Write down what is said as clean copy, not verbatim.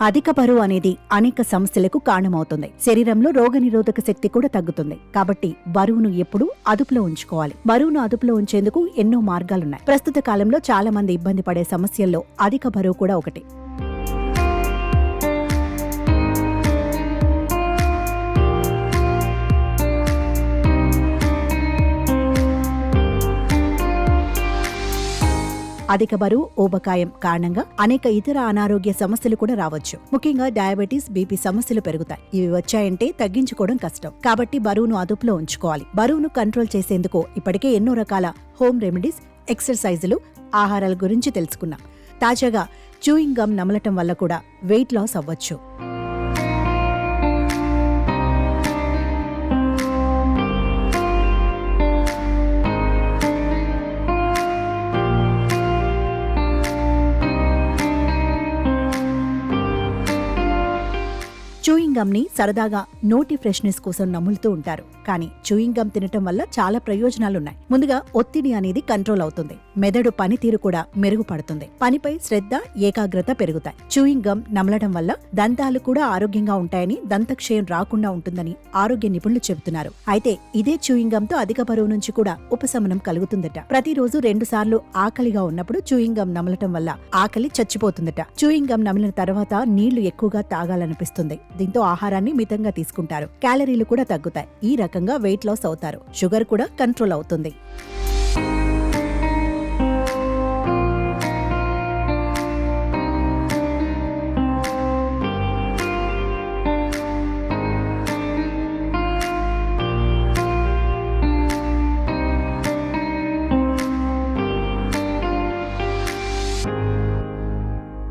అధిక బరువు అనేది అనేక సమస్యలకు కారణమవుతుంది. శరీరంలో రోగనిరోధక శక్తి కూడా తగ్గుతుంది. కాబట్టి బరువును ఎప్పుడూ అదుపులో ఉంచుకోవాలి. బరువును అదుపులో ఉంచేందుకు ఎన్నో మార్గాలున్నాయి. ప్రస్తుత కాలంలో చాలా మంది ఇబ్బంది పడే సమస్యల్లో అధిక బరువు కూడా ఒకటి. అధిక బరువు, ఊబకాయం కారణంగా అనేక ఇతర అనారోగ్య సమస్యలు కూడా రావచ్చు. ముఖ్యంగా డయాబెటీస్, బీపీ సమస్యలు పెరుగుతాయి. ఇవి వచ్చాయంటే తగ్గించుకోవడం కష్టం. కాబట్టి బరువును అదుపులో ఉంచుకోవాలి. బరువును కంట్రోల్ చేసేందుకు ఇప్పటికే ఎన్నో రకాల హోమ్ రెమెడీస్, ఎక్సర్సైజులు, ఆహారాల గురించి తెలుసుకున్నాం. తాజాగా చూయింగ్ గమ్ నమలటం వల్ల కూడా వెయిట్ లాస్ అవ్వచ్చు. చూయింగ్ గమ్ ని సరదాగా నోటి ఫ్రెష్నెస్ కోసం నములుతూ ఉంటారు. కానీ చూయింగ్ గమ్ తినటం వల్ల చాలా ప్రయోజనాలున్నాయి. ముందుగా ఒత్తిడి అనేది కంట్రోల్ అవుతుంది. మెదడు పనితీరు కూడా మెరుగుపడుతుంది. పనిపై శ్రద్ధ, ఏకాగ్రత పెరుగుతాయి. చూయింగ్ గమ్ నమలడం వల్ల దంతాలు కూడా ఆరోగ్యంగా ఉంటాయని, దంతక్షయం రాకుండా ఉంటుందని ఆరోగ్య నిపుణులు చెబుతున్నారు. అయితే ఇదే చూయింగ్ గమ్ తో అధిక బరువు నుంచి కూడా ఉపశమనం కలుగుతుందట. ప్రతిరోజు 2 సార్లు ఆకలిగా ఉన్నప్పుడు చూయింగ్ గమ్ నమలటం వల్ల ఆకలి చచ్చిపోతుందట. చూయింగ్ గమ్ నమిలిన తర్వాత నీళ్లు ఎక్కువగా తాగాలనిపిస్తుంది. దీంతో ఆహారాన్ని మితంగా తీసుకుంటారు. క్యాలరీలు కూడా తగ్గుతాయి. ఈ రకంగా వెయిట్ లాస్ అవుతారు. షుగర్ కూడా కంట్రోల్ అవుతుంది.